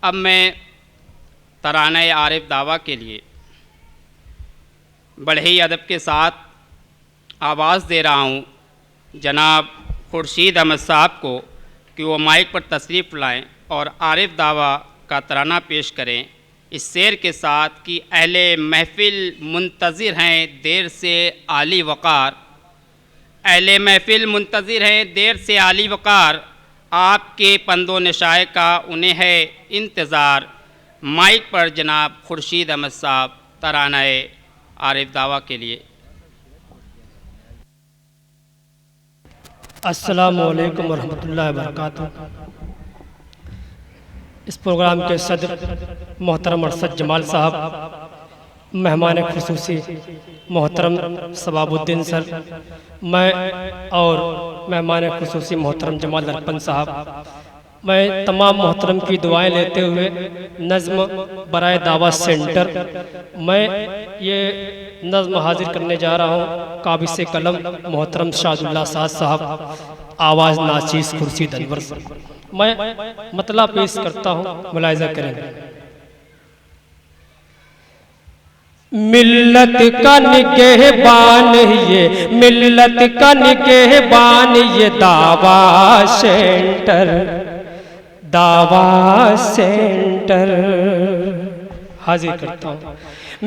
अब मैं तराना आरिफ दावा के लिए बड़े ही अदब के साथ आवाज़ दे रहा हूँ जनाब खुर्शीद अहमद साहब को कि वो माइक पर तशरीफ़ लाएं और आरिफ दावा का तराना पेश करें इस शेर के साथ कि अहले महफ़िल मुंतज़िर हैं देर से आली वक़ार, अहले महफ़िल मुंतज़िर हैं देर से आली वक़ार, आपके पंदो निशाए का उन्हें है इंतज़ार। माइक पर जनाब खुर्शीद अहमद साहब तरानाए आरिफ दावा के लिए। अस्सलामु अलैकुम वरहमतुल्लाहि वबरकातुहू। इस प्रोग्राम के सदर मोहतरम अरशद जमाल साहब, मेहमान खुसूसी मोहतरम सबाबुद्दीन सर, मैं और मेहमान खुसूसी मोहतरम जमाल अरपन साहब, मैं तमाम मोहतरम की दुआएं लेते हुए नज़्म बराए दावा सेंटर मैं ये नज़्म हाजिर करने जा रहा हूँ। काबिस कलम मोहतरम शादुल्लाह साद साहब, आवाज़ नाचीस खुर्शीद अनवर। मैं मतला पेश करता हूँ, मुलाहिज़ा करेंगे। मिल्लत का निगहबान ये, मिल्लत का निगहबान ये दावा सेंटर, दावा सेंटर हाजिर करता हूँ।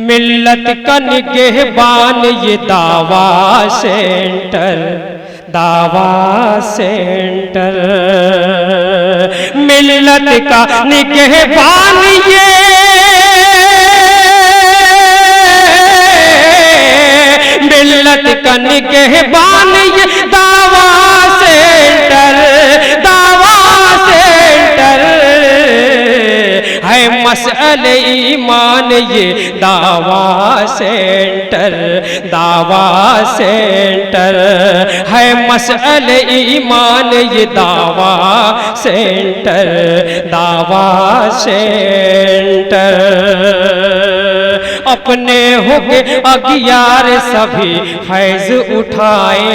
मिल्लत का निगहबान ये दावा सेंटर, दावा सेंटर, मिल्लत का निगहबान ये, मिल्लत का निगहबान ये दावा सेंटर, दावा सेंटर है मसले ईमान ये दावा सेंटर, दावा सेंटर है मसले ईमान ये दावा सेंटर, दावा सेंटर। अपने होके अगियार सभी फैज़ उठाए,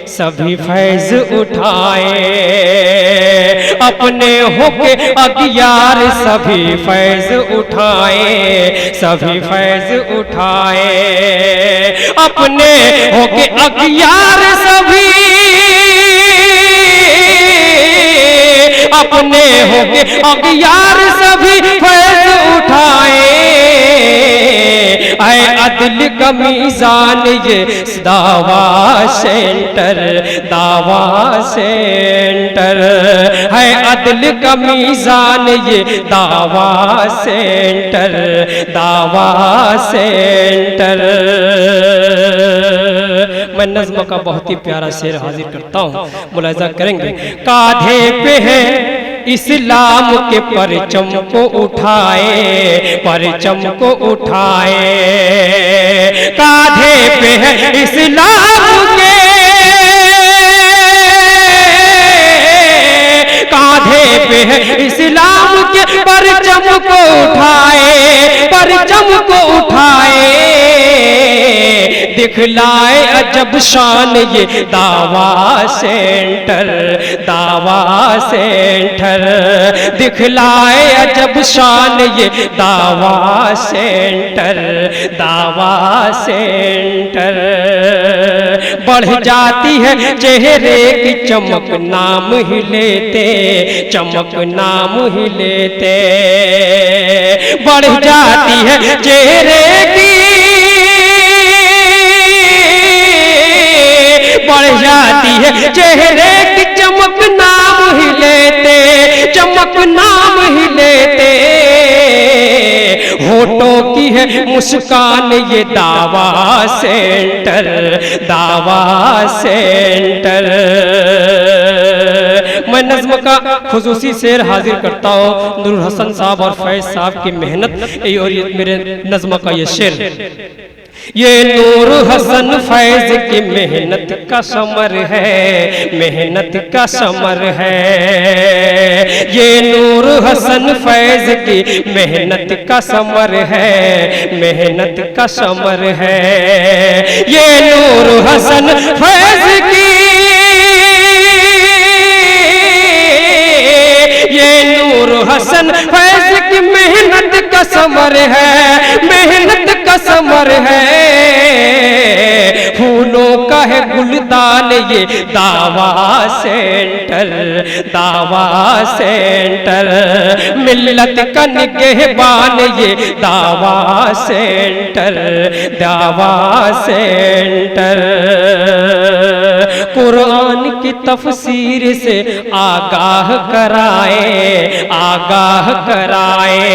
सभी फैज़ उठाए, अपने होके अगियार सभी फैज़ उठाए, सभी फैज़ उठाए, अपने होके अगियार सभी, अपने होके अगियार सभी फैज़ उठाए, ऐ अदल का मीज़ान ये दावा सेंटर, दावा सेंटर है अदल का मीज़ान ये दावा सेंटर, दावा सेंटर। मैं नज़्म का बहुत ही प्यारा शेर हाजिर करता हूँ, मुलाहिज़ा करेंगे। कांधे पे है इस्लाम के परचम को उठाए, परचम को उठाए, कांधे पे है इस्लाम के, कांधे पे है इस्लाम के परचम को उठाए, परचम को उठाए, दिखलाए अजब शान ये दावा सेंटर, दावा सेंटर, दिखलाए अजब शान ये दावा सेंटर, दावा सेंटर। बढ़ जाती है चेहरे की चमक नाम ही लेते, चमक नाम ही लेते, बढ़ जाती है चेहरे की, बढ़ जाती है चेहरे की चमक नाम ही लेते, चमक नाम ही लेते, होठों की है मुस्कान ये दावा सेंटर, दावा सेंटर। मैं नज़्म का खुसूसी शेर हाजिर करता हूँ नूर हसन साहब और फैज़ साहब की मेहनत और ये मेरे नज़्म का ये शेर। ये नूर हसन फैज़ की मेहनत का समर है, मेहनत का समर है, ये नूर हसन फैज़ की मेहनत का समर है, मेहनत का समर है, ये नूर हसन फैज़ की, ये नूर हसन फैज़ समर है, मेहनत का समर है, फूलों का है गुलदान ये दावा सेंटर, दावा सेंटर, मिल्लत का निगहबान ये दावा सेंटर, दावा सेंटर। कुरान की तफसीर से आगाह कराए, आगाह कराए,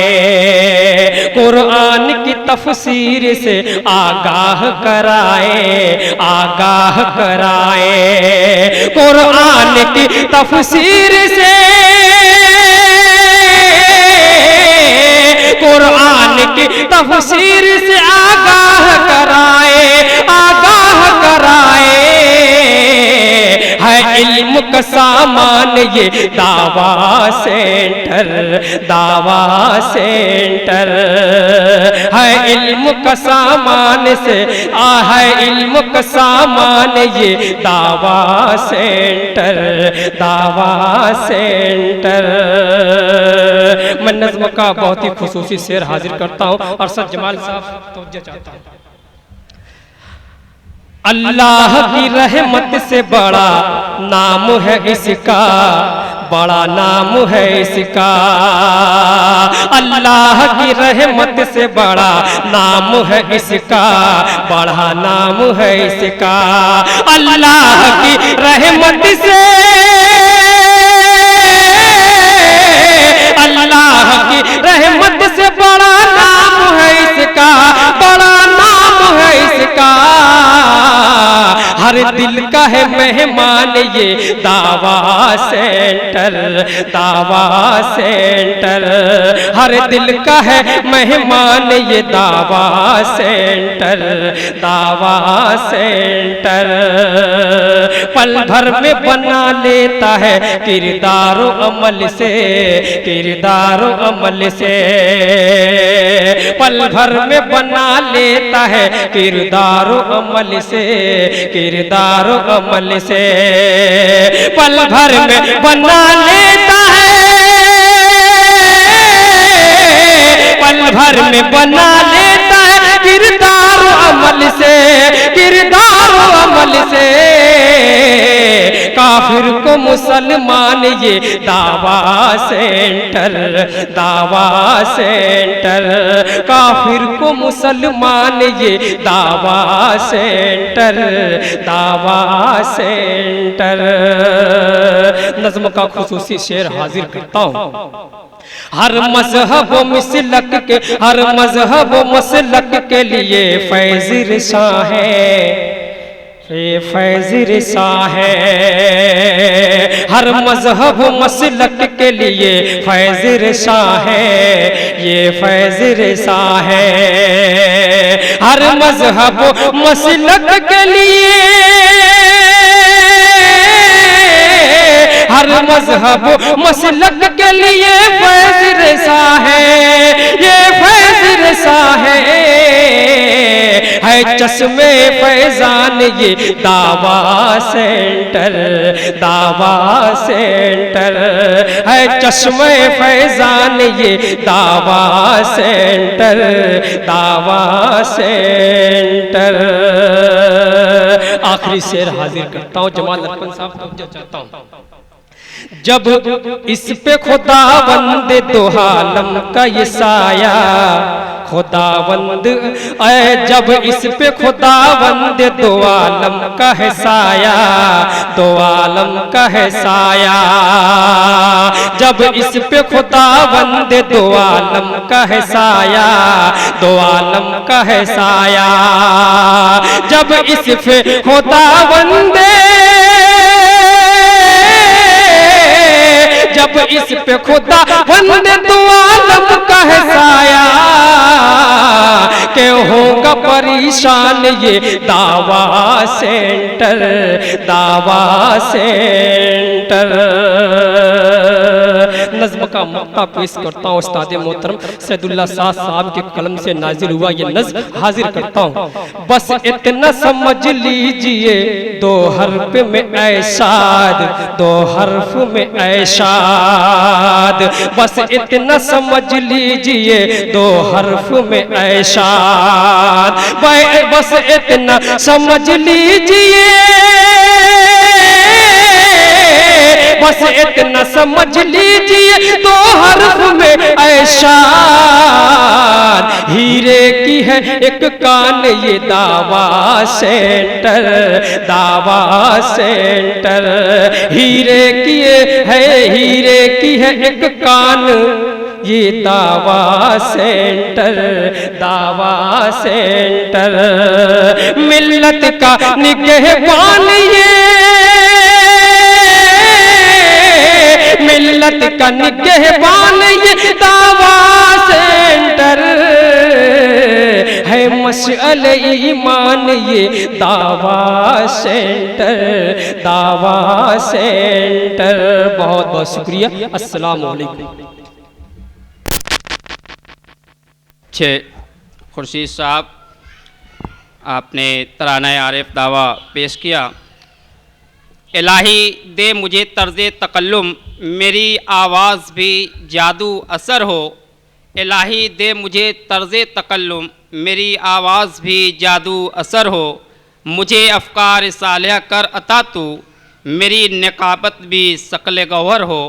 कुरान की तफसीर से आगाह कराए, आगाह कराए, कुरान की तफसीर से, कुरान की तफसीर से आगाह कराए, आगाह कराए, है इल्म का सामान ये दावा सेंटर, दावा सेंटर, है इल्म का सामान से है इल्म का सामान ये दावा सेंटर, दावा सेंटर। मैं नज़्म का बहुत ही खुसूसी शेर हाजिर करता हूँ, अरशद जमाल साहब तवज्जो चाहता हूँ। अल्लाह की रहमत से बड़ा नाम है इसका, बड़ा नाम है इसका, अल्लाह की रहमत से बड़ा नाम है इसका, बड़ा नाम है इसका, अल्लाह की रहमत से, अल्लाह की रहमत से बड़ा नाम है इसका, बड़ा नाम है इसका, हर दिल का है मेहमान ये दावा सेंटर, दावा सेंटर, हर दिल का है मेहमान ये दावा सेंटर, दावा सेंटर, पल भर में बना लेता है किरदार अमल से, किरदार अमल से, पल भर में बना लेता है किरदार अमल से, किरदार अमल से, पल भर में बना लेता है, पल भर में बना लेता है किरदार अमल से, किरदार अमल से, काफिर को मुसलमान ये दावा सेंटर, दावा सेंटर, काफिर को मुसलमान ये दावा सेंटर, दावा सेंटर। नज़्म का खुसूसी शेर हाजिर करता हूँ। हर मजहब व मसलक के, हर मजहब व मसलक के लिए फैज़ रिसा है, ये फैज़ रिसा है, हर मजहब मसलक के लिए फैज़ रिसा है, ये फैज़ रिसा है, हर मजहब मसलक के लिए, हर मजहब मसलक के लिए फैज़ रिसा है, ये फैज़ रिसा है चश्मे फैजान ये दावा सेंटर, दावा सेंटर, है चश्मे फैजान ये दावा सेंटर, दावा सेंटर। आखिरी शेर हाजिर करता हूँ, जमाल लखन साहब तवज्जो चाहता हूँ। जब इस पे खुदावंद दो आलम का ये साया, खुदावंद जब इस पे खुदावंद दो आलम का है साया, दो आलम का है साया, जब इस पे खुदावंद दो आलम का है साया, दो आलम का है साया, जब इस पे खुदावंद, जब इस पे खुदा बंद दो आलम का है साया, के होगा परेशान ये दावा सेंटर, दावा सेंटर। नज़्म का मौका पेश करता हूँ। उस्ताद मोहतरम सैदुल्लाह शाह साहब के कलम से नाजिल हुआ ये नज़्म हाजिर करता हूँ। बस इतना समझ लीजिए दो हर्फ में ऐशाद, दो हर्फ में ऐशाद, बस इतना समझ लीजिए दो हर्फ में ऐशाद, बस इतना समझ लीजिए, बस इतना समझ लीजिए दो हर्फ में ऐशाद। हीरे की है एक कान ये दावा सेंटर, दावा सेंटर, हीरे की है, हीरे की है एक कान ये दावा सेंटर, दावा सेंटर, मिल्लत का निगहबान ये, मिल्लत का निगहबान ये दावा सेंटर है, मशअल ईमान ये दावा सेंटर, दावा सेंटर। बहुत बहुत शुक्रिया। अस्सलाम वालेकुम। खुर्शीद साहब, आपने तराना आरिफ दावा पेश किया। इलाही दे मुझे तर्ज़ तकल्लुम, मेरी आवाज़ भी जादू असर हो। इलाही दे मुझे तर्ज़ तकल्लुम, मेरी आवाज़ भी जादू असर हो। मुझे अफ़कार सालिह कर अता तू, मेरी नकाबत भी शकल गौहर हो।